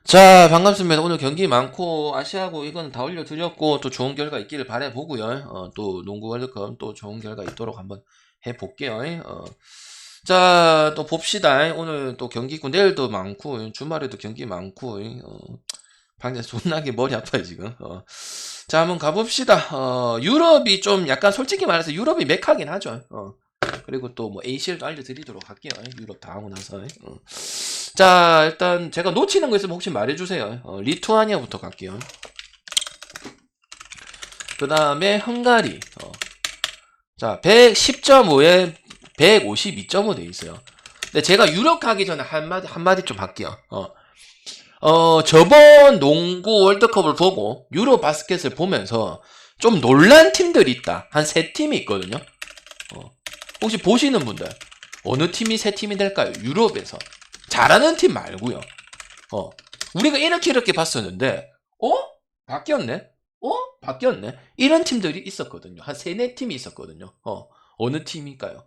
자, 반갑습니다. 오늘 경기 많고 아시아고 이건 다 올려드렸고 또 좋은 결과 있기를 바라보고요. 또 농구 월드컵 또 좋은 결과 있도록 한번 해볼게요. 자, 또 봅시다. 오늘 또 경기 있고 내일도 많고 주말에도 경기 많고 방에서 존나게 머리 아파요 지금. 자, 한번 가봅시다. 유럽이 좀 약간 솔직히 말해서 유럽이 맥하긴 하죠. 그리고 또 뭐 ACL도 알려드리도록 할게요. 유럽 다 하고 나서. 자, 일단 제가 놓치는 거 있으면 혹시 말해주세요. 리투아니아부터 갈게요. 그 다음에 헝가리. 자, 110.5에 152.5 돼 있어요. 근데 제가 유럽 가기 전에 한마디 좀 할게요. 저번 농구 월드컵을 보고 유로 바스켓을 보면서 좀 놀란 팀들이 있다. 한 3팀이 있거든요. 혹시 보시는 분들 어느 팀이 3팀이 될까요? 유럽에서 잘하는 팀 말고요. 우리가 이렇게 봤었는데 바뀌었네? 바뀌었네? 이런 팀들이 있었거든요. 한 3-4팀이 있었거든요. 어느 팀일까요?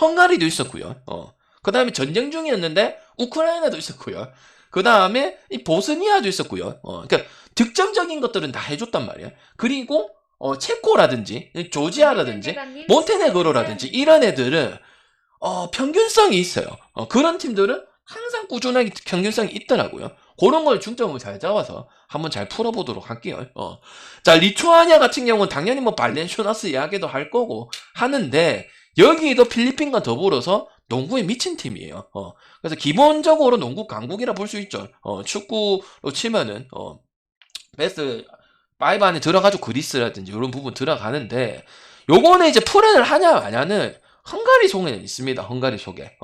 헝가리도 있었고요. 그 다음에 전쟁 중이었는데 우크라이나도 있었고요. 그 다음에 이 보스니아도 있었고요. 그러니까 득점적인 것들은 다 해줬단 말이야. 그리고 체코라든지 조지아라든지 몬테네그로라든지 이런 애들은 평균성이 있어요. 그런 팀들은 항상 꾸준하게 평균성이 있더라고요. 그런 걸 중점을 잘 잡아서 한번 잘 풀어보도록 할게요. 자, 리투아니아 같은 경우는 당연히 뭐 발렌슈나스 이야기도 할 거고 하는데 여기도 필리핀과 더불어서 농구에 미친 팀이에요. 그래서 기본적으로 농구 강국이라 볼 수 있죠. 축구로 치면은 베스트 5 안에 들어가지고 그리스라든지 이런 부분 들어가는데 요거는 이제 풀을 하냐 마냐는 헝가리 속에는 있습니다. 헝가리 속에.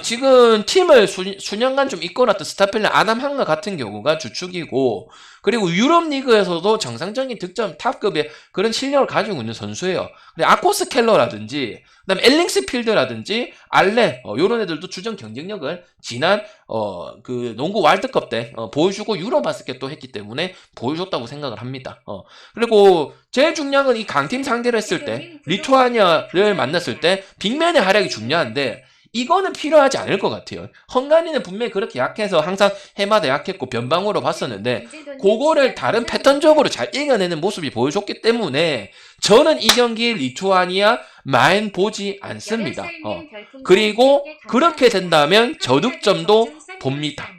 지금 팀을 수년간 좀 이끌어왔던 스타필라 아담 항가 같은 경우가 주축이고, 그리고 유럽 리그에서도 정상적인 득점 탑급의 그런 실력을 가지고 있는 선수예요. 근데 아코스 켈러라든지, 그 다음에 엘링스 필드라든지, 알렌, 요런 애들도 주전 경쟁력을 지난, 그 농구 월드컵 때, 보여주고 유럽 바스켓도 했기 때문에 보여줬다고 생각을 합니다. 그리고 제일 중요한 건 이 강팀 상대를 했을 때, 리투아니아를 만났을 때, 빅맨의 활약이 중요한데, 이거는 필요하지 않을 것 같아요. 헝가리는 분명히 그렇게 약해서 항상 해마다 약했고 변방으로 봤었는데 그거를 다른 패턴적으로 잘 이겨내는 모습이 보여줬기 때문에 저는 이 경기 리투아니아 마인 보지 않습니다. 그리고 그렇게 된다면 저득점도 봅니다.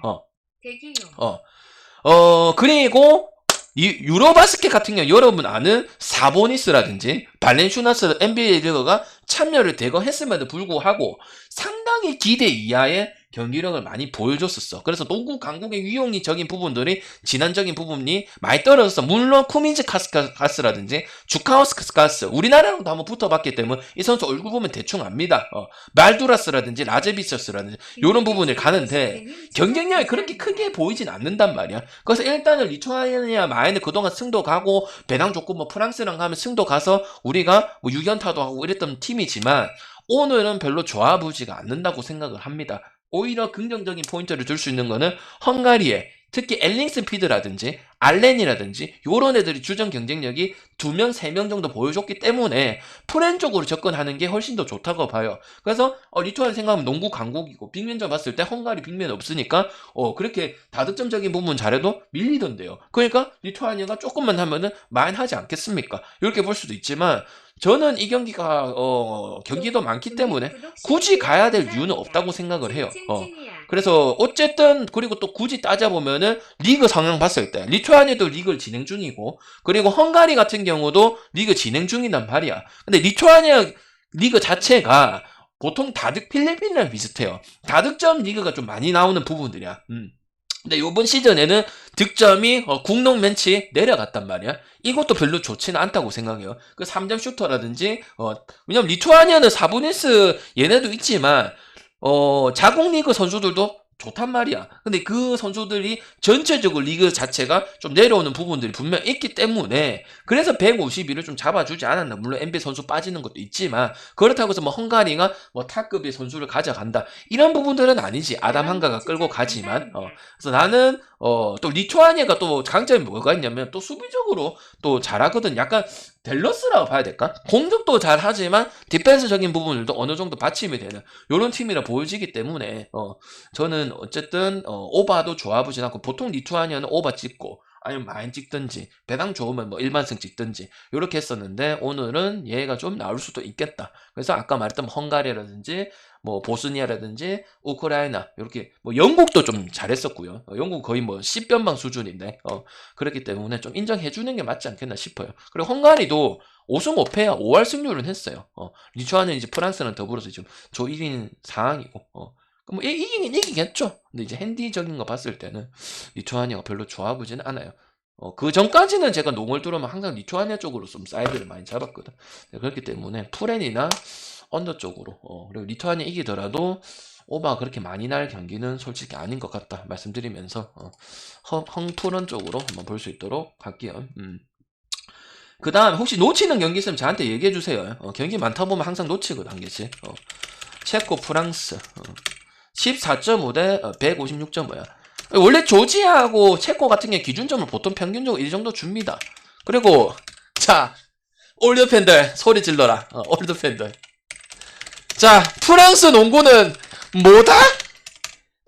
그리고 이 유로바스켓 같은 경우 여러분 아는 사보니스라든지 발렌슈나스 NBA 리그가 참여를 대거 했음에도 불구하고 상당히 기대 이하의 경기력을 많이 보여줬었어. 그래서 농구 강국의 유용적인 부분들이 진화적인 부분이 많이 떨어졌어. 물론 쿠민즈 카스라든지 주카우스카스 우리나라랑도 한번 붙어봤기 때문에 이 선수 얼굴 보면 대충 압니다. 말두라스라든지 라제비서스라든지 이런 부분을 가는데 경쟁력이 그렇게 크게 보이진 않는단 말이야. 그래서 일단은 리투아니아 마인을 그동안 승도 가고 배당 좋고 뭐 프랑스랑 가면 승도 가서 우리가 뭐 6연타도 하고 이랬던 팀이지만 오늘은 별로 좋아 보이지가 않는다고 생각을 합니다. 오히려 긍정적인 포인트를 줄 수 있는 거는 헝가리에 특히 엘링스 피드라든지 알렌이라든지 요런 애들이 주전 경쟁력이 2명, 3명 정도 보여줬기 때문에 프렌적으로 접근하는 게 훨씬 더 좋다고 봐요. 그래서 리투아니아 생각하면 농구 강국이고 빅맨전 봤을 때 헝가리 빅맨 없으니까 그렇게 다득점적인 부분 잘해도 밀리던데요. 그러니까 리투아니아가 조금만 하면은 만하지 않겠습니까? 이렇게 볼 수도 있지만 저는 이 경기가 경기도 많기 때문에 굳이 가야 될 이유는 없다고 생각을 해요. 그래서 어쨌든 그리고 또 굳이 따져보면은 리그 성향 봤을 때 리투아니아도 리그를 진행 중이고 그리고 헝가리 같은 경우도 리그 진행 중이란 말이야. 근데 리투아니아 리그 자체가 보통 필리핀이랑 비슷해요. 다득점 리그가 좀 많이 나오는 부분들이야. 근데 요번 시즌에는 득점이 국농 멘치 내려갔단 말이야. 이것도 별로 좋지는 않다고 생각해요. 그 3점 슈터라든지 왜냐면 리투아니아는 사보니스 얘네도 있지만 자국 리그 선수들도 좋단 말이야. 근데 그 선수들이 전체적으로 리그 자체가 좀 내려오는 부분들이 분명 있기 때문에 그래서 152를 좀 잡아주지 않았나. 물론 NBA 선수 빠지는 것도 있지만 그렇다고 해서 뭐 헝가리가 뭐 탑급의 선수를 가져간다. 이런 부분들은 아니지. 아담 한가가 끌고 가지만 그래서 나는 또 리투아니아가 또 강점이 뭐가 있냐면 또 수비적으로 또 잘하거든. 약간 델러스라고 봐야 될까? 공격도 잘 하지만 디펜스적인 부분들도 어느 정도 받침이 되는 요런 팀이라 보여지기 때문에 저는 어쨌든 오바도 좋아보진 않고 보통 리투아니아는 오바 찍고 아니면 많이 찍든지 배당 좋으면 뭐 일반승 찍든지 요렇게 했었는데 오늘은 얘가 좀 나올 수도 있겠다. 그래서 아까 말했던 헝가리라든지 뭐 보스니아라든지 우크라이나 이렇게 뭐 영국도 좀 잘했었고요. 영국 거의 뭐 10변방 수준인데 그렇기 때문에 좀 인정해 주는 게 맞지 않겠나 싶어요. 그리고 헝가리도 5승 5패야 5할 승률은 했어요. 리투아니아 이제 프랑스랑 더불어서 지금 조 1인 상황이고 뭐 이기긴 이기겠죠. 근데 이제 핸디적인 거 봤을 때는 리투아니아가 별로 좋아 보지는 않아요. 그 전까지는 제가 농을 뚫으면 항상 리투아니아 쪽으로 좀 사이드를 많이 잡았거든. 네, 그렇기 때문에 프렌이나 언더 쪽으로 그리고 리투아니아 이기더라도 오바가 그렇게 많이 날 경기는 솔직히 아닌 것 같다 말씀드리면서 헝프런 쪽으로 한번 볼 수 있도록 할게요. 그 다음 혹시 놓치는 경기 있으면 저한테 얘기해 주세요. 경기 많다 보면 항상 놓치거든 한 개씩. 체코 프랑스 14.5 대 156.5야. 원래 조지아하고 체코 같은 게 기준점을 보통 평균적으로 이 정도 줍니다. 그리고 자 올드 팬들 소리 질러라. 올드 팬들. 자 프랑스 농구는 뭐다?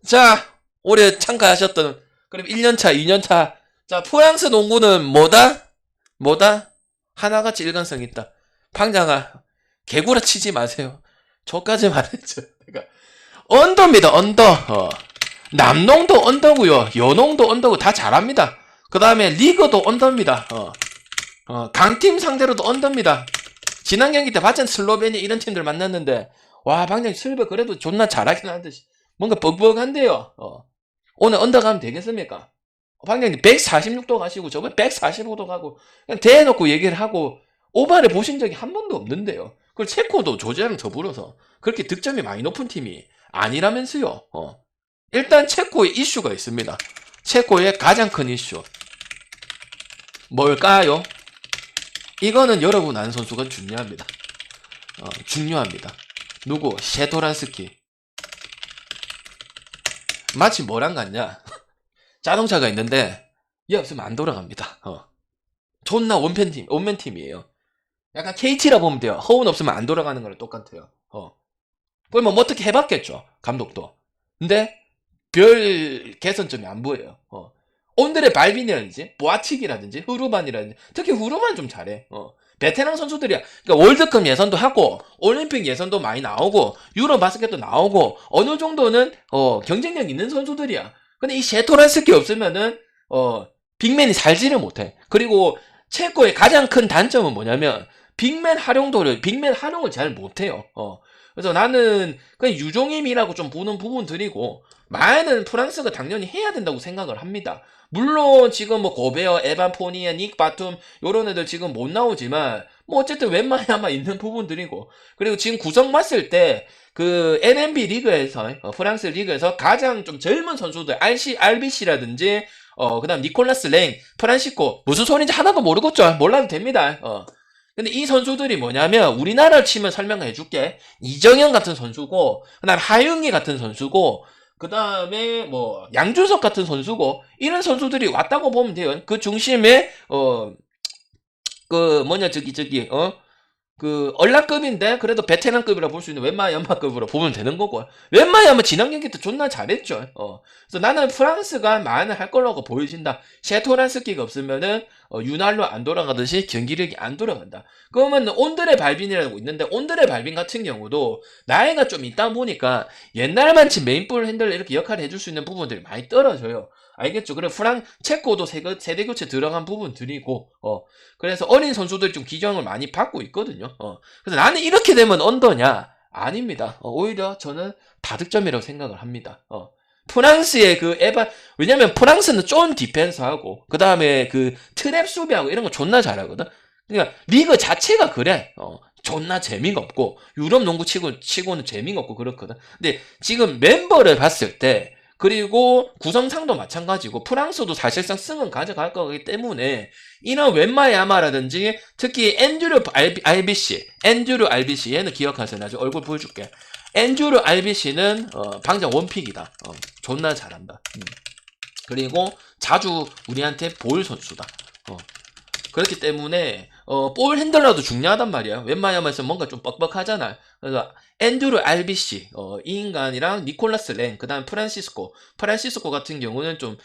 자 올해 참가하셨던 그럼 1년차 2년차 자 프랑스 농구는 뭐다? 하나같이 일관성 있다. 방장아 개구라 치지 마세요. 저까지 말했죠. 그러니까 언더입니다. 언더. 남농도 언더고요. 여농도 언더고 다 잘합니다. 그 다음에 리그도 언더입니다. 강팀 상대로도 언더입니다. 지난 경기 때 봤잖아. 슬로베니아 이런 팀들 만났는데 와 방장 슬베 그래도 존나 잘하긴 하는데 뭔가 뻑뻑한데요. 오늘 언더 가면 되겠습니까? 방장님 146도 가시고 저번에 145도 가고 그냥 대놓고 얘기를 하고 오바를 보신 적이 한 번도 없는데요. 그리고 체코도 조지아랑 더불어서 그렇게 득점이 많이 높은 팀이 아니라면서요. 일단 체코의 이슈가 있습니다. 체코의 가장 큰 이슈 뭘까요? 이거는 여러분 아는 선수가 중요합니다. 중요합니다. 누구? 셰토란스키. 마치 뭐랑 같냐? 자동차가 있는데 얘 없으면 안 돌아갑니다. 존나 원맨팀이에요. 약간 KT라 보면 돼요. 허운 없으면 안 돌아가는 거랑 똑같아요. 그러면 뭐 어떻게 해봤겠죠. 감독도. 근데 별 개선점이 안 보여요. 온들의 발빈이라든지 보아치기라든지 후르반이라든지 특히 후르반 좀 잘해. 베테랑 선수들이야. 그러니까 월드컵 예선도 하고 올림픽 예선도 많이 나오고 유로 바스켓도 나오고 어느 정도는 경쟁력 있는 선수들이야. 근데 이 셰토란스키 없으면은 빅맨이 살지를 못해. 그리고 체코의 가장 큰 단점은 뭐냐면 빅맨 활용을 잘 못해요. 그래서 나는 그냥 유종임이라고 좀 보는 부분들이고 많은 프랑스가 당연히 해야 된다고 생각을 합니다. 물론 지금 뭐 고베어, 에반 포니에, 닉 바툼 요런 애들 지금 못 나오지만 뭐 어쨌든 웬만하면 있는 부분들이고 그리고 지금 구성 봤을 때 그 NMB 리그에서 프랑스 리그에서 가장 좀 젊은 선수들 RBC라든지 그 다음 니콜라스 랭, 프란시코 무슨 소리인지 하나도 모르겠죠. 몰라도 됩니다. 근데 이 선수들이 뭐냐면 우리나라를 치면 설명해 줄게. 이정현 같은 선수고 그다음 하윤기 같은 선수고 그 다음에 뭐 양준석 같은 선수고 이런 선수들이 왔다고 보면 돼요. 그 중심에 그 뭐냐 그 얼라급인데 그래도 베테랑급이라 볼 수 있는 웬마 연마급으로 보면 되는 거고 웬마야면 지난 경기 때 존나 잘했죠. 그래서 나는 프랑스가 많이 할 거라고 보여진다. 셰토란스키가 없으면은 유날로 안 돌아가듯이 경기력이 안 돌아간다. 그러면 온드레 발빈이라고 있는데 온드레 발빈 같은 경우도 나이가 좀 있다 보니까 옛날만치 메인볼 핸들 이렇게 역할을 해줄 수 있는 부분들이 많이 떨어져요. 알겠죠? 그래 체코도 세대 교체 들어간 부분들이고 그래서 어린 선수들이 좀 기정을 많이 받고 있거든요. 그래서 나는 이렇게 되면 언더냐? 아닙니다. 오히려 저는 다득점이라고 생각을 합니다. 프랑스의 왜냐면 프랑스는 쫀 디펜스하고 그 다음에 그 트랩 수비하고 이런 거 존나 잘하거든. 그러니까 리그 자체가 그래. 존나 재미가 없고 유럽 농구 치고는 재미가 없고 그렇거든. 근데 지금 멤버를 봤을 때 그리고 구성상도 마찬가지고 프랑스도 사실상 승은 가져갈 거기 때문에 이런 웬마야마라든지 특히 앤드류 RBC 얘는 기억하세요. 나중에 얼굴 보여줄게. 앤드류 RBC는 방장 원픽이다. 존나 잘한다. 그리고 자주 우리한테 보일 선수다. 그렇기 때문에 볼 핸들러도 중요하단 말이야. 웬만하면 뭔가 좀 뻑뻑하잖아. 그래서 앤드루 RBC 이 인간이랑 니콜라스 랭, 그다음 프란시스코 같은 경우는 좀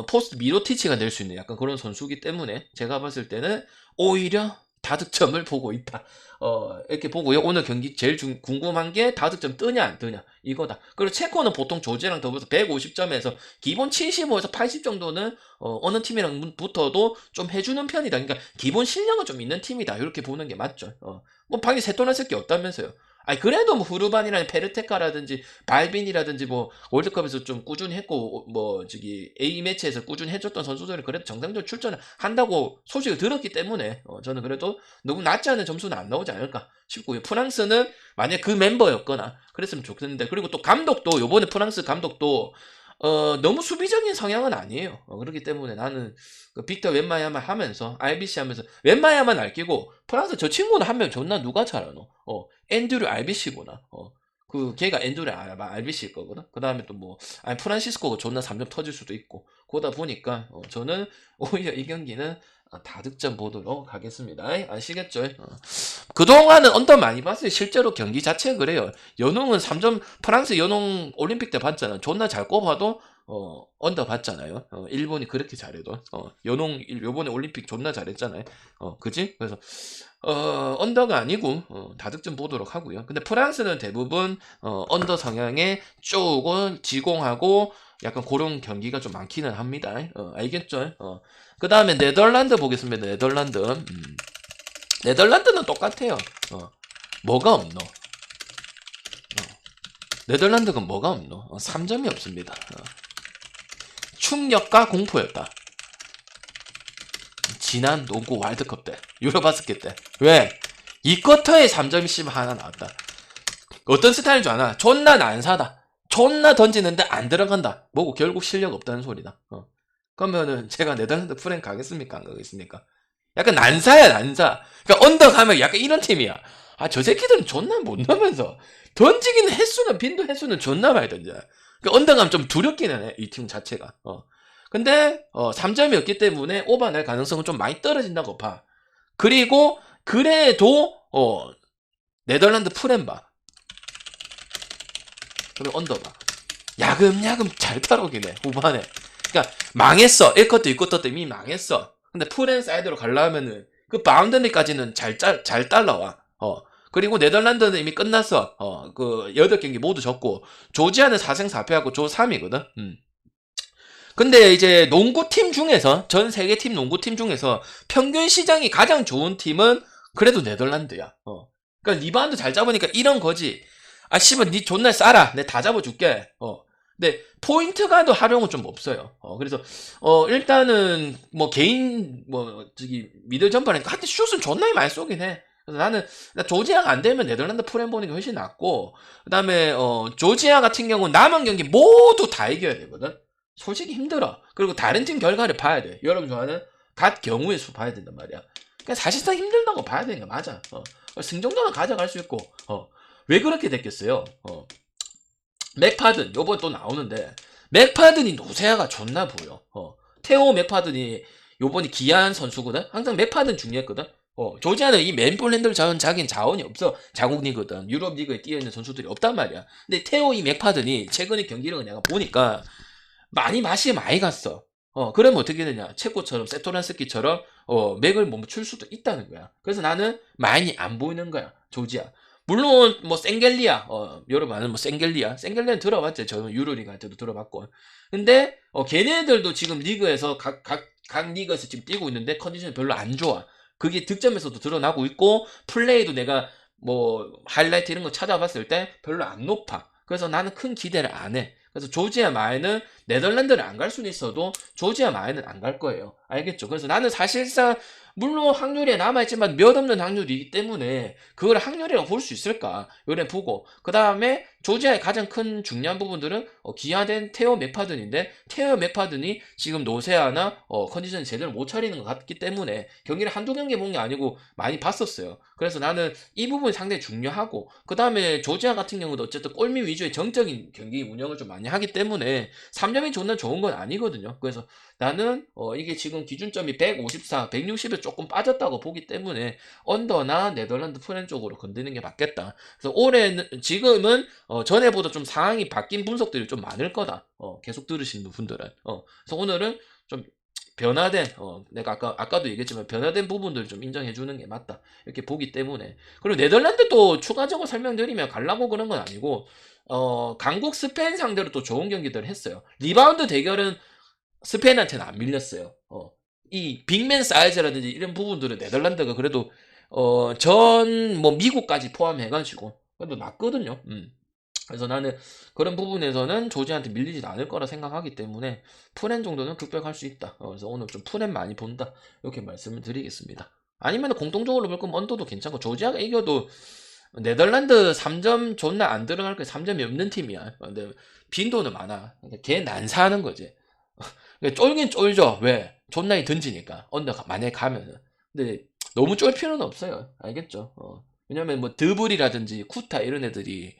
포스트 미로티치가 될 수 있는 약간 그런 선수기 때문에 제가 봤을 때는 오히려 다득점을 보고 있다. 이렇게 보고요. 오늘 경기 제일 궁금한 게 다득점 뜨냐 안 뜨냐 이거다. 그리고 체코는 보통 조지랑 더불어서 150점에서 기본 75에서 80 정도는 어느 팀이랑 붙어도 좀 해주는 편이다. 그러니까 기본 실력은 좀 있는 팀이다. 이렇게 보는 게 맞죠. 뭐 방에 새똥 났을 게 없다면서요. 아니 그래도 뭐 후르반이라는 페르테카라든지 발빈이라든지 뭐 월드컵에서 좀 꾸준히 했고 뭐 저기 A 매치에서 꾸준히 해줬던 선수들이 그래도 정상적으로 출전을 한다고 소식을 들었기 때문에 저는 그래도 너무 낮지 않은 점수는 안 나오지 않을까 싶고요. 프랑스는 만약 그 멤버였거나 그랬으면 좋겠는데, 그리고 또 감독도 요번에 프랑스 감독도 너무 수비적인 성향은 아니에요. 그렇기 때문에 나는 그 빅터 웬마야만 하면서 RBC 하면서 웬마야만 알끼고, 프랑스 저 친구는 한 명 존나 누가 잘하노? 앤드류 RBC구나. 그 걔가 앤드류 RBC일 거거든. 그 다음에 또 뭐 아니 프란시스코가 존나 3점 터질 수도 있고, 그러다 보니까 저는 오히려 이 경기는 다득점 보도록 하겠습니다. 아시겠죠? 그동안은 언더 많이 봤어요. 실제로 경기 자체가 그래요. 연웅은 3점, 프랑스 연웅 올림픽 때 봤잖아. 존나 잘 꼽아도 언더 봤잖아요. 일본이 그렇게 잘해도 연웅 요번에 올림픽 존나 잘했잖아요. 그지? 그래서 언더가 아니고 다득점 보도록 하고요. 근데 프랑스는 대부분 언더 성향에 쪼고 지공하고 약간 그런 경기가 좀 많기는 합니다. 알겠죠? 그 다음에 네덜란드 보겠습니다. 네덜란드는 똑같아요. 뭐가 없노? 네덜란드가 뭐가 없노? 3점이 없습니다. 충격과 공포였다. 지난 농구 월드컵 때, 유로바스켓 때. 왜? 이 쿼터에 3점씩 하나 나왔다. 어떤 스타일인 줄 아나? 존나 난사다. 존나 던지는데 안 들어간다. 뭐고 결국 실력 없다는 소리다. 그러면은 제가 네덜란드 프랭 가겠습니까? 안 가겠습니까? 약간 난사야 난사. 그러니까 언더 가면 약간 이런 팀이야. 저 새끼들은 존나 못 넣으면서 던지기는 횟수는 빈도 횟수는 존나 많이 던져. 그러니까 언더 가면 좀 두렵기는 해, 이 팀 자체가. 근데 3점이었기 때문에 오버 날 가능성은 좀 많이 떨어진다고 봐. 그리고 그래도 네덜란드 프랭 봐. 그리고 언더 봐. 야금야금 잘 따라오긴 해, 후반에. 그러니까 망했어. 1쿼터 2쿼터 때 이미 망했어. 근데 프랭 사이드로 가려면은 그 바운더리까지는 잘 따라와. 그리고 네덜란드는 이미 끝났어. 그 8경기 모두 졌고, 조지아는 4승 4패하고 조 3이거든. 근데 이제 농구팀 중에서, 전 세계 팀 농구팀 중에서 평균 시장이 가장 좋은 팀은 그래도 네덜란드야. 그러니까 리바운드 잘 잡으니까 이런 거지. 씨발 니 존나 싸라. 내 다 잡아줄게. 근데 포인트 가드 활용은 좀 없어요. 그래서 일단은 뭐 개인 뭐 저기 미들 점퍼니까 한테 슛은 존나 많이 쏘긴 해. 그래서 나는 조지아가 안 되면 네덜란드 프랭 보는 게 훨씬 낫고, 그다음에 조지아 같은 경우는 남은 경기 모두 다 이겨야 되거든. 솔직히 힘들어. 그리고 다른 팀 결과를 봐야 돼. 여러분 좋아하는 갓 경우의 수 봐야 된단 말이야. 그러니까 사실상 힘들다고 봐야 되는 거 맞아. 승 정도는 가져갈 수 있고. 왜 그렇게 됐겠어요? 맥파든 요번 또 나오는데, 맥파든이 노세아가 존나 보여. 테오 맥파든이 요번이 기아한 선수거든. 항상 맥파든 중요했거든. 조지아는 이 맨볼 핸들 자기는 자원이 없어. 자국 리그든 유럽 리그에 뛰어있는 선수들이 없단 말이야. 근데 테오 이 맥파든이 최근에 경기력을 내가 보니까 맛이 많이 갔어. 그러면 어떻게 되냐? 체코처럼 세토란스키처럼 맥을 못 출 수도 있다는 거야. 그래서 나는 많이 안 보이는 거야, 조지아. 물론 뭐 생겔리아, 여러분 아는 뭐 생겔리아는 들어봤죠. 저는 유로리그한테도 들어봤고. 근데 걔네들도 지금 리그에서 각 리그에서 지금 뛰고 있는데 컨디션이 별로 안 좋아. 그게 득점에서도 드러나고 있고, 플레이도 내가 뭐 하이라이트 이런 거 찾아봤을 때 별로 안 높아. 그래서 나는 큰 기대를 안 해. 그래서 조지아 마에는 네덜란드를 안 갈 수는 있어도 조지아 마에는 안 갈 거예요. 알겠죠? 그래서 나는 사실상 물론 확률이 남아있지만 몇 없는 확률이기 때문에 그걸 확률이라고 볼 수 있을까? 요래 보고, 그 다음에 조지아의 가장 큰 중요한 부분들은 기아된 테오 맥파든인데, 테오 맥파든이 지금 노세아나 컨디션이 제대로 못 차리는 것 같기 때문에 경기를 한두 경기 본 게 아니고 많이 봤었어요. 그래서 나는 이 부분이 상당히 중요하고, 그 다음에 조지아 같은 경우도 어쨌든 골밑 위주의 정적인 경기 운영을 좀 많이 하기 때문에 3점 3점이 존나 좋은 건 아니거든요. 그래서 나는 이게 지금 기준점이 154, 160에 조금 빠졌다고 보기 때문에 언더나 네덜란드 프렌 쪽으로 건드는 게 맞겠다. 그래서 올해는 지금은 전에보다 좀 상황이 바뀐 분석들이 좀 많을 거다. 계속 들으시는 분들은. 그래서 오늘은 좀 변화된 내가 아까도 얘기했지만 변화된 부분들을 좀 인정해 주는 게 맞다 이렇게 보기 때문에. 그리고 네덜란드 또 추가적으로 설명드리면 가려고 그런 건 아니고 강국 스페인 상대로 또 좋은 경기들을 했어요. 리바운드 대결은 스페인한테는 안 밀렸어요. 이 빅맨 사이즈라든지 이런 부분들은 네덜란드가 그래도 전 뭐 미국까지 포함해가지고 그래도 낫거든요. 그래서 나는 그런 부분에서는 조지한테 밀리지 않을 거라 생각하기 때문에 프렌 정도는 극복할 수 있다. 그래서 오늘 좀 프렌 많이 본다. 이렇게 말씀을 드리겠습니다. 아니면 공통적으로 볼 거면 언더도 괜찮고 조지아가 이겨도 네덜란드 3점 존나 안 들어갈 거야. 3점이 없는 팀이야. 근데 빈도는 많아. 그러니까 걔 난사하는 거지. 쫄긴 쫄죠. 왜? 존나게 던지니까. 언더가 만약에 가면은. 근데 너무 쫄 필요는 없어요. 알겠죠? 왜냐면 뭐 드블이라든지 쿠타 이런 애들이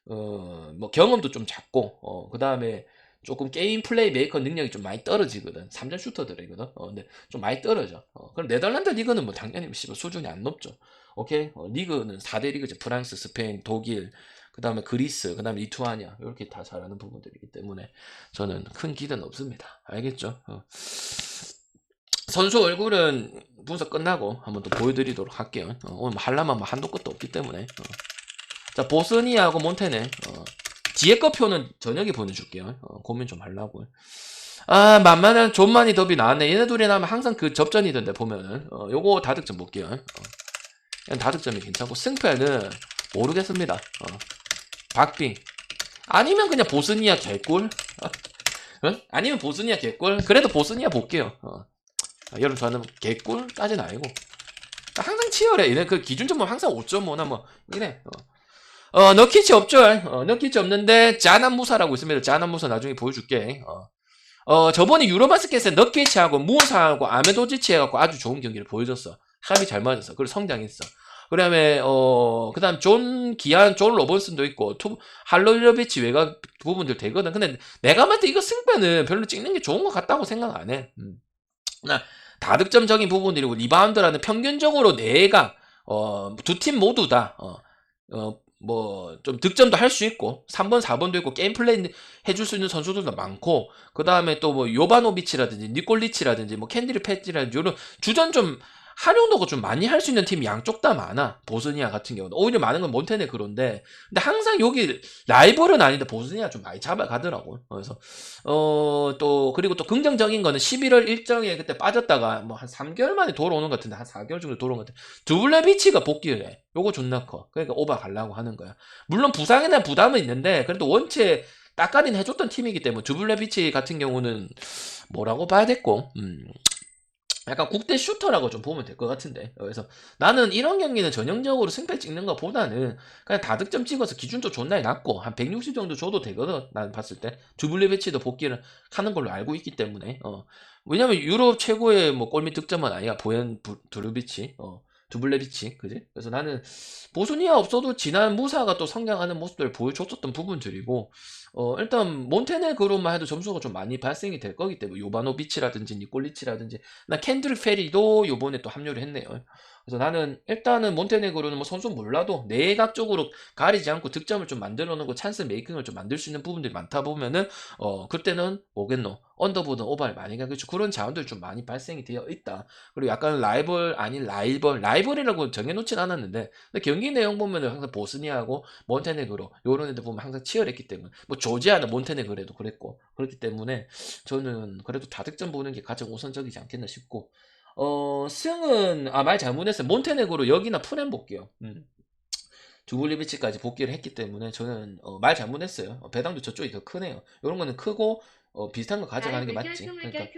뭐 경험도 좀 작고 그 다음에 조금 게임 플레이 메이커 능력이 좀 많이 떨어지거든. 3점 슈터들이거든. 근데 좀 많이 떨어져. 그럼 네덜란드 리그는 뭐 당연히 수준이 안 높죠. 오케이? 리그는 4대 리그죠. 프랑스, 스페인, 독일, 그 다음에 그리스, 그 다음에 리투아니아 이렇게 다 잘하는 부분들이기 때문에 저는 큰 기대는 없습니다. 알겠죠? 선수 얼굴은 분석 끝나고 한번 또 보여드리도록 할게요. 오늘 뭐 하려면 뭐 한도 끝도 없기 때문에. 자, 보스니아하고 몬테네. 뒤에 거 표는 저녁에 보내줄게요. 고민 좀 하려고. 아, 만만한 존만이 더비 나왔네. 얘네 둘이 나면 항상 그 접전이던데, 보면은. 요거 다득점 볼게요. 다득점이 괜찮고, 승패는 모르겠습니다. 박빙. 아니면 그냥 보스니아 개꿀? 아니면 보스니아 개꿀? 그래도 보스니아 볼게요. 여러분, 저는 개꿀까지는 아니고. 항상 치열해. 얘네 그 기준점은 항상 5.5나 뭐, 이래. 너키치 없죠? 너키치 없는데, 짜난무사라고 있습니다. 짜난무사 나중에 보여줄게. 저번에 유로바스켓에 너키치하고 무사하고 아메도지치 해갖고 아주 좋은 경기를 보여줬어. 합이 잘 맞았어. 그리고 성장했어. 그 다음에, 그 다음 존 로번슨도 있고, 할로리러비치 외곽 부분들 되거든. 근데 내가 봤을 때 이거 승패는 별로 찍는 게 좋은 것 같다고 생각 안 해. 다득점적인 부분들이고, 리바운드라는 평균적으로 내가, 두 팀 모두 다, 뭐, 좀 득점도 할 수 있고, 3번, 4번도 있고, 게임 플레이 해줄 수 있는 선수들도 많고, 그 다음에 또 뭐, 요바노비치라든지, 니콜리치라든지, 뭐, 캔디르 패지라든지, 이런 주전 좀, 활용도가 좀 많이 할 수 있는 팀이 양쪽 다 많아. 보스니아 같은 경우는. 오히려 많은 건 몬테네그로인데, 근데 항상 여기 라이벌은 아닌데, 보스니아 좀 많이 잡아가더라고. 그래서, 그리고 또 긍정적인 거는 11월 일정에 그때 빠졌다가, 뭐, 한 3개월 만에 돌아오는 것 같은데, 한 4개월 정도 돌아온 것 같은데, 두블레비치가 복귀를 해. 요거 존나 커. 그러니까 오바 가려고 하는 거야. 물론 부상에 대한 부담은 있는데, 그래도 원체, 따까리는 해줬던 팀이기 때문에, 두블레비치 같은 경우는, 뭐라고 봐야 됐고, 약간 국대 슈터라고 좀 보면 될 것 같은데. 그래서 나는 이런 경기는 전형적으로 승패 찍는 것보다는 그냥 다득점 찍어서 기준도 존나 낮고 한 160 정도 줘도 되거든. 난 봤을 때. 두블레비치도 복귀를 하는 걸로 알고 있기 때문에. 왜냐면 유럽 최고의 뭐 골밑 득점은 아니야. 두르비치. 두블레비치. 그지? 그래서 나는 보스니아 없어도 지난 무사가 또 성장하는 모습들을 보여줬었던 부분들이고 일단 몬테네그로만 해도 점수가 좀 많이 발생이 될 거기 때문에 요바노비치라든지 니콜리치라든지 나 캔드릭 페리도 요번에 또 합류를 했네요. 그래서 나는 일단은 몬테네그로는 뭐 선수 몰라도 내각적으로 가리지 않고 득점을 좀 만들어 놓고 찬스 메이킹을 좀 만들 수 있는 부분들이 많다 보면은 그때는 뭐겠노 언더보드 오버를 많이 가겠죠. 그런 자원들이 좀 많이 발생이 되어 있다. 그리고 약간 라이벌이라고 정해놓진 않았는데 근데 경기 내용 보면은 항상 보스니아하고 몬테네그로 요런 애들 보면 항상 치열했기 때문에 뭐 조지아나 몬테네그로도 그랬고 그렇기 때문에 저는 그래도 다득점 보는 게 가장 우선적이지 않겠나 싶고 승은 말 잘못했어요. 몬테네그로 여기나 프렌 볼게요. 두블리비치까지 복귀를 했기 때문에 저는 말 잘못했어요. 배당도 저쪽이 더 크네요. 이런 거는 크고 비슷한 거 가져가는 게 맞지. 그러니까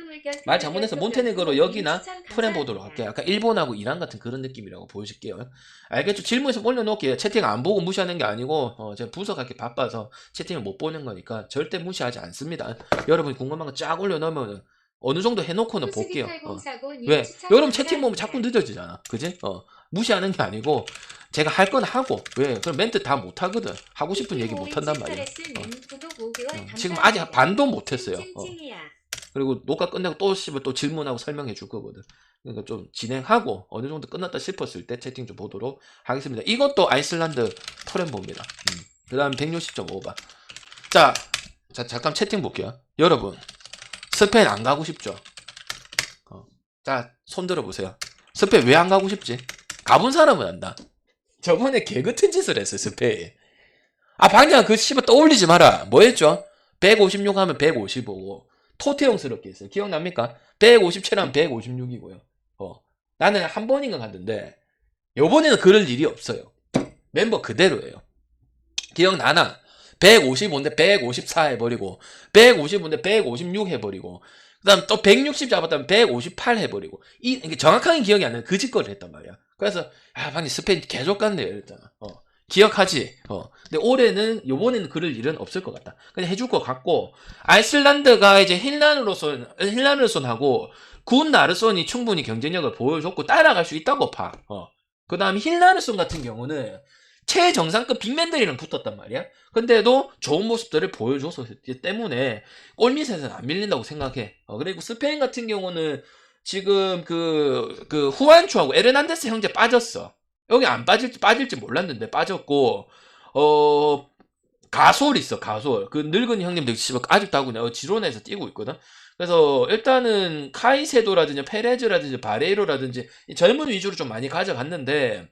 말 잘못해서 몬테네그로 여기나 프렌 보도록 할게요. 약간 일본하고 이란 같은 그런 느낌이라고 보여줄게요. 알겠죠? 질문 좀 올려놓을게요. 채팅 안 보고 무시하는 게 아니고 제가 분석하기 바빠서 채팅을 못 보는 거니까 절대 무시하지 않습니다. 여러분이 궁금한 거 쫙 올려놓으면 어느 정도 해놓고는 볼게요. 왜? 여러분 채팅 보면 자꾸 늦어지잖아. 그지? 무시하는 게 아니고 제가 할 건 하고 왜 그럼 멘트 다 못하거든. 하고 싶은 얘기 못한단 말이야. 지금 아직 반도 못했어요. 그리고 녹화 끝내고 또 씹을 또 질문하고 설명해 줄 거거든. 그러니까 좀 진행하고 어느 정도 끝났다 싶었을 때 채팅 좀 보도록 하겠습니다. 이것도 아이슬란드 프렌보입니다. 그 다음 160.5바. 자, 잠깐 채팅 볼게요. 여러분, 스페인 안 가고 싶죠? 자, 손 들어보세요. 스페인 왜 안 가고 싶지? 가본 사람은 안다. 저번에 개 같은 짓을 했어요, 스페인. 아, 방장 그 씨발 떠올리지 마라. 뭐 했죠? 156 하면 155고, 토태형스럽게 했어요. 기억납니까? 157 하면 156이고요. 나는 한 번인가 갔는데, 요번에는 그럴 일이 없어요. 멤버 그대로예요. 기억나나? 155인데 154 해버리고, 155인데 156 해버리고, 그 다음 또 160 잡았다면 158 해버리고, 이게 정확하게 기억이 안 나는 그 짓거리를 했단 말이야. 그래서, 방금 스페인 계속 갔네요, 이랬잖아. 기억하지? 근데 올해는, 요번에는 그럴 일은 없을 것 같다. 그냥 해줄 것 같고, 아이슬란드가 이제 힐라르손하고 군 나르손이 충분히 경쟁력을 보여줬고 따라갈 수 있다고 봐. 그 다음 힐라르손 같은 경우는 최정상급 빅맨들이랑 붙었단 말이야. 근데도 좋은 모습들을 보여줬었기 때문에 골밑에서는 안 밀린다고 생각해. 그리고 스페인 같은 경우는 지금 그 후안추하고 에르난데스 형제 빠졌어. 여기 안 빠질지 몰랐는데 빠졌고, 가솔 있어, 가솔. 그 늙은 형님들 아직도 하고 지로나에서 뛰고 있거든. 그래서 일단은 카이세도라든지 페레즈라든지 바레이로라든지 젊은 위주로 좀 많이 가져갔는데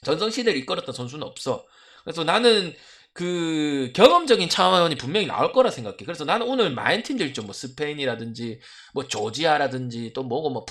전성시대를 이끌었던 선수는 없어. 그래서 나는 그 경험적인 차원이 분명히 나올 거라 생각해. 그래서 나는 오늘 많은 팀들 있죠. 뭐 스페인이라든지 뭐 조지아라든지 또 뭐고 뭐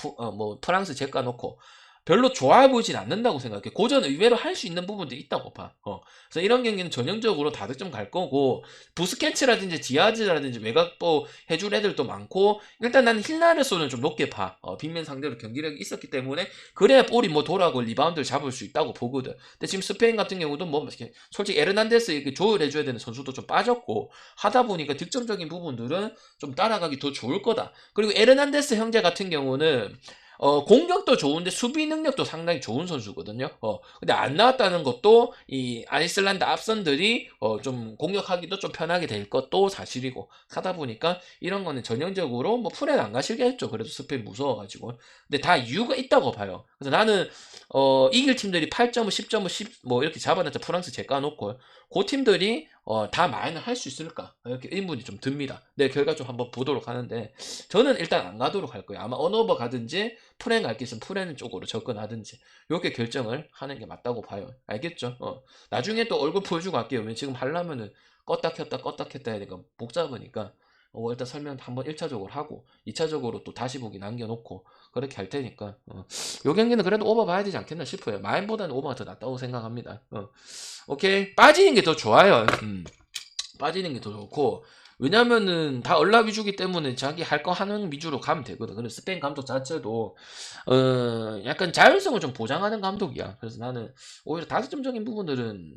프랑스 제가 놓고 별로 좋아 보이진 않는다고 생각해. 고전 의외로 할 수 있는 부분도 있다고 봐. 그래서 이런 경기는 전형적으로 다득점 갈 거고, 부스케츠라든지 디아즈라든지 외곽도 해줄 애들도 많고, 일단 나는 힐라르손을 좀 높게 봐. 빅맨 상대로 경기력이 있었기 때문에, 그래야 볼이 뭐 돌아오고 리바운드를 잡을 수 있다고 보거든. 근데 지금 스페인 같은 경우도 뭐, 솔직히 에르난데스 이렇게 조율해줘야 되는 선수도 좀 빠졌고, 하다 보니까 득점적인 부분들은 좀 따라가기 더 좋을 거다. 그리고 에르난데스 형제 같은 경우는, 공격도 좋은데 수비 능력도 상당히 좋은 선수거든요. 근데 안 나왔다는 것도 이 아이슬란드 앞선들이 좀 공격하기도 좀 편하게 될 것도 사실이고 하다 보니까 이런 거는 전형적으로 뭐 풀에 안 가시겠죠. 그래도 스페인 무서워가지고. 근데 다 이유가 있다고 봐요. 그래서 나는 이길 팀들이 8.5, 10.5, 10 뭐 이렇게 잡아놨죠. 프랑스 제가 놓고 그 팀들이 다 마인을 할 수 있을까? 이렇게 의문이 좀 듭니다. 네, 결과 좀 한번 보도록 하는데 저는 일단 안 가도록 할 거예요. 아마 언오버 가든지 프렌 갈 게 있으면 프렌 쪽으로 접근하든지 이렇게 결정을 하는 게 맞다고 봐요. 알겠죠? 나중에 또 얼굴 보여주고 할게요. 왜 지금 하려면은 껐다 켰다 해야 되니까 복잡하니까 일단 설명 한번 1차적으로 하고 2차적으로 또 다시 보기 남겨놓고 그렇게 할 테니까 요 경기는 그래도 오버 봐야 되지 않겠나 싶어요. 마인보다는 오버가 더 낫다고 생각합니다. 오케이, 빠지는 게 더 좋아요. 빠지는 게 더 좋고, 왜냐면은 다 얼라 위주기 때문에 자기 할 거 하는 위주로 가면 되거든. 근데 스페인 감독 자체도 약간 자율성을 좀 보장하는 감독이야. 그래서 나는 오히려 다득점적인 부분들은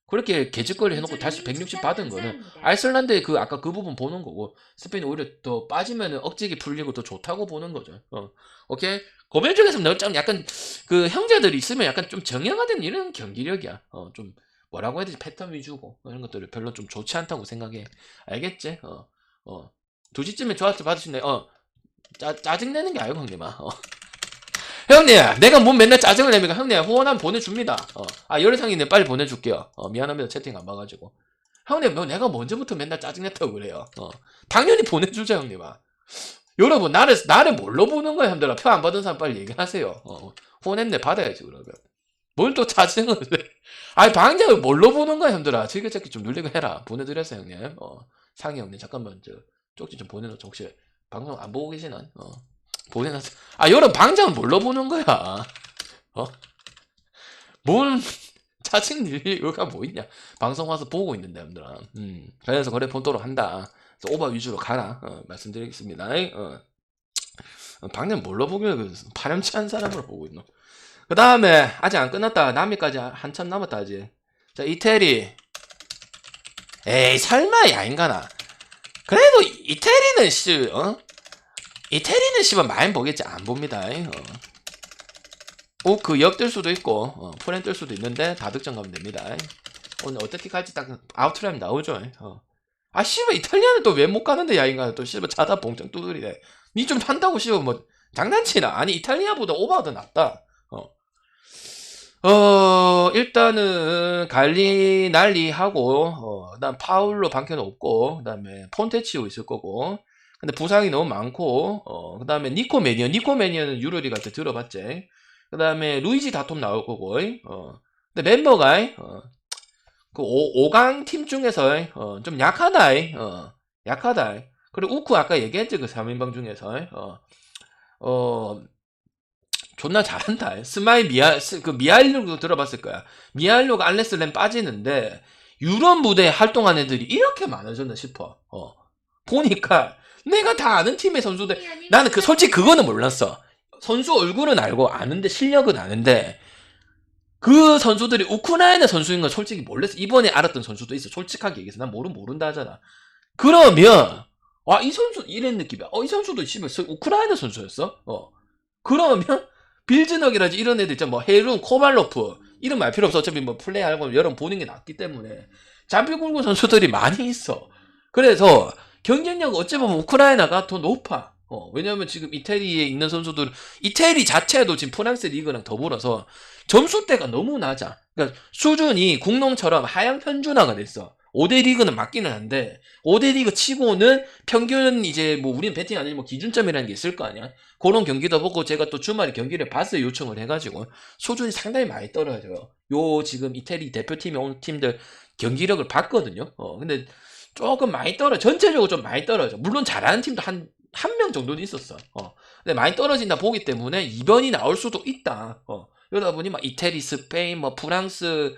그렇게 개짓거리 해놓고 다시 160 받은 거는 아이슬란드의 그 아까 그 부분 보는 거고, 스페인이 오히려 더 빠지면은 억지기 풀리고 더 좋다고 보는 거죠. 오케이, 고별 중에서 좀 약간 그 형제들이 있으면 약간 좀 정형화된 이런 경기력이야. 좀 뭐라고 해야 되지? 패턴 위주고 이런 것들을 별로 좀 좋지 않다고 생각해. 알겠지? 2시쯤에 조합수 받으신다. 짜증내는 게 아니고 형님아. 형님, 내가 뭐 맨날 짜증을 내니까 형님 후원 한번 보내줍니다. 열애상이네 빨리 보내줄게요. 미안합니다. 채팅 안 봐가지고. 형님, 뭐 내가 먼저부터 맨날 짜증냈다고 그래요. 당연히 보내주자, 형님아. 여러분, 나를 뭘로 보는 거야, 형들아? 표 안 받은 사람 빨리 얘기하세요. 후원했네, 받아야지, 그러면. 뭘 또 짜증을 내. 아니, 방장을 뭘로 보는 거야, 형들아? 즐겨찾기 좀 눌리고 해라. 보내드렸어요, 형님. 상희 형님, 잠깐만, 쪽지 좀 보내놓자. 혹시 방송 안 보고 계시나? 보내놨어. 여러분, 방장은 뭘로 보는 거야? 뭔 짜증 낼 이유가 뭐 있냐? 방송 와서 보고 있는데, 형들아. 그래서 그래 보도록 한다. 그래서 오버 위주로 가라. 말씀드리겠습니다. 방장 뭘로 보길래 파렴치한 사람으로 보고 있노? 그 다음에 아직 안 끝났다. 남미까지 한참 남았다 아직. 자, 이태리. 에이 설마 야인가나. 그래도 이태리는 이태리는 씨발 많이 보겠지. 안 봅니다. 오크 역뜰 수도 있고 프렌 뜰 수도 있는데 다득점 가면 됩니다. 오늘 어떻게 갈지 딱 아웃라인 나오죠. 아 씨발 이탈리아는 또 왜 못 가는데 야 인간 또 씨발 자다 봉창 두드리네. 니 좀 한다고 씨발 뭐 장난치나. 아니 이탈리아보다 오바가 더 낫다. 일단은 갈리날리 하고 그다음 파울로 방켜는 없고 그다음에 폰테치오 있을 거고 근데 부상이 너무 많고 그다음에 니코매니언은 유로리 갈 때 들어봤지. 그다음에 루이지 다톰 나올 거고 근데 멤버가 그 5강 팀 중에서 좀 약하다. 약하다. 그리고 우쿠 아까 얘기했지 그 3인방 중에서 존나 잘한다. 미하일로도 들어봤을 거야. 미하일로가 알레슬렘 빠지는데 유럽 무대에 활동한 애들이 이렇게 많아졌나 싶어. 보니까 내가 다 아는 팀의 선수들 나는 솔직히 그거는 몰랐어. 선수 얼굴은 알고 아는데 실력은 아는데 그 선수들이 우크라이나 선수인 건 솔직히 몰랐어. 이번에 알았던 선수도 있어. 솔직하게 얘기해서 난 모른다 하잖아. 그러면 이 선수 이런 느낌이야. 이 선수도 씨발 우크라이나 선수였어? 그러면 빌즈너기라지 이런 애들 있잖아. 뭐 헤룬, 코발로프 이름 알 필요 없어. 어차피 뭐 플레이하고 여러분 보는 게 낫기 때문에 잔비굴구 선수들이 많이 있어. 그래서 경쟁력 어찌 보면 우크라이나가 더 높아. 왜냐면 지금 이태리에 있는 선수들 이태리 자체도 지금 프랑스 리그랑 더불어서 점수대가 너무 낮아. 그러니까 수준이 국농처럼 하향 편준화가 됐어. 5대 리그는 맞기는 한데 5대 리그 치고는 평균 이제 뭐 우리는 배팅 아니지 뭐 기준점이라는 게 있을 거 아니야. 그런 경기도 보고 제가 또 주말에 경기를 봤어요. 요청을 해가지고 수준이 상당히 많이 떨어져요. 요 지금 이태리 대표팀에 온 팀들 경기력을 봤거든요. 근데 조금 많이 전체적으로 좀 많이 떨어져. 물론 잘하는 팀도 한 명 정도는 있었어. 근데 많이 떨어진다 보기 때문에 이변이 나올 수도 있다. 이러다 보니 막 이태리, 스페인, 뭐 프랑스,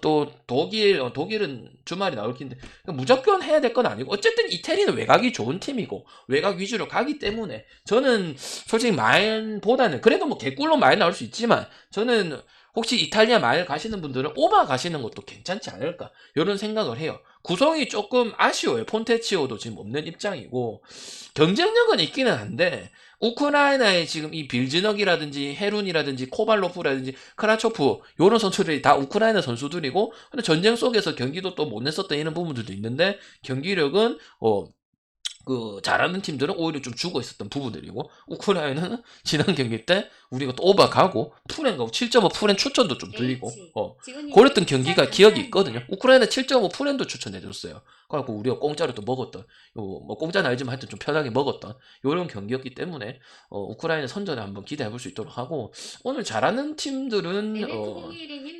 또 독일은 주말에 나올 텐데 무조건 해야 될 건 아니고 어쨌든 이태리는 외곽이 좋은 팀이고 외곽 위주로 가기 때문에 저는 솔직히 마인보다는 그래도 뭐 개꿀로 마인 나올 수 있지만 저는 혹시 이탈리아 마일 가시는 분들은 오바 가시는 것도 괜찮지 않을까 이런 생각을 해요. 구성이 조금 아쉬워요. 폰테치오도 지금 없는 입장이고 경쟁력은 있기는 한데 우크라이나의 지금 이 빌즈너기라든지 헤룬이라든지 코발로프라든지 크라초프 이런 선수들이 다 우크라이나 선수들이고 근데 전쟁 속에서 경기도 또 못 냈었던 이런 부분들도 있는데 경기력은 잘하는 팀들은 오히려 좀 죽어 있었던 부분들이고 우크라이나는 지난 경기 때 우리가 또 오버가고 프렌 가고 7.5 프렌 추천도 좀 드리고 그랬던 경기가 기억이 있거든요. 우크라이나 7.5 프렌도 추천해줬어요. 그래갖고 우리가 공짜로 또 먹었던 뭐 공짜는 알지만 하여튼 좀 편하게 먹었던 이런 경기였기 때문에 우크라이나 선전에 한번 기대해볼 수 있도록 하고 오늘 잘하는 팀들은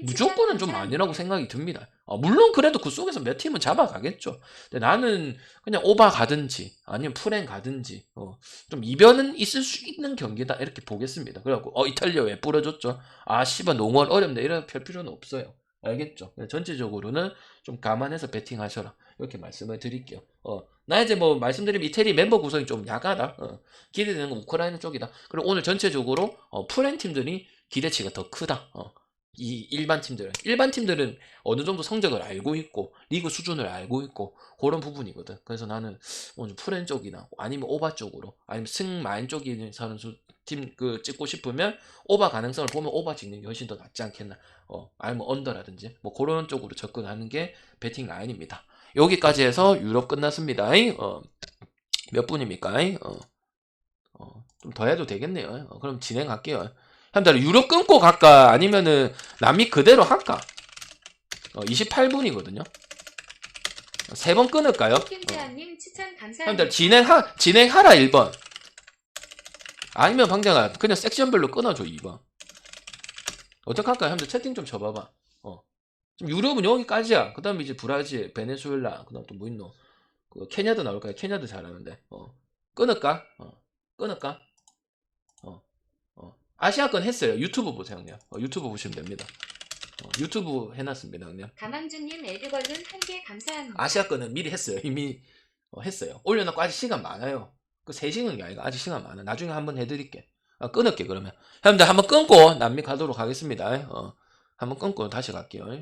무조건은 좀 아니라고 생각이 듭니다. 물론 그래도 그 속에서 몇 팀은 잡아가겠죠. 근데 나는 그냥 오바 가든지 아니면 프렌 가든지 좀 이변은 있을 수 있는 경기다 이렇게 보겠습니다. 그래갖고 이탈리아 왜 뿌려줬죠? 씨발 농원 어렵네 이런 별 필요는 없어요. 알겠죠? 전체적으로는 좀 감안해서 배팅하셔라 이렇게 말씀을 드릴게요. 나 이제 뭐 말씀드리면 이태리 멤버 구성이 좀 약하다. 기대되는 건 우크라이나 쪽이다. 그리고 오늘 전체적으로 프렌 팀들이 기대치가 더 크다. 이 일반 팀들은 어느 정도 성적을 알고 있고 리그 수준을 알고 있고 그런 부분이거든. 그래서 나는 오늘 프렌 쪽이나 아니면 오바 쪽으로 아니면 승마인 쪽에서는 팀 찍고 싶으면 오바 가능성을 보면 오바 찍는 게 훨씬 더 낫지 않겠나. 아니면 언더라든지 뭐 그런 쪽으로 접근하는 게 배팅 라인입니다. 여기까지 해서 유럽 끝났습니다. 몇 분입니까? 좀 더 해도 되겠네요. 그럼 진행할게요. 한달 유럽 끊고 갈까? 아니면은 남미 그대로 할까? 28분이거든요. 3번 끊을까요? 김재환님 추천 감사합니다. 한달 진행하라 1번. 아니면 방장아 그냥 섹션별로 끊어줘 2번. 어떻게 할까요? 한달 채팅 좀 쳐봐봐. 지금 유럽은 여기까지야. 그 다음에 이제 브라질, 베네수엘라, 그 다음 또 뭐 있노? 케냐도 나올까요? 케냐도 잘하는데. 끊을까? 끊을까? 아시아권 했어요. 유튜브 보세요, 그냥. 유튜브 보시면 됩니다. 유튜브 해놨습니다, 그냥. 가망주님 에드걸룬 1개 감사합니다. 아시아권은 미리 했어요. 이미 했어요. 올려놓고 아직 시간 많아요. 그 3시간 게 아니라 아직 시간 많아. 나중에 한번 해드릴게. 끊을게, 그러면. 여러분들 한번 끊고 남미 가도록 하겠습니다. 한번 끊고 다시 갈게요.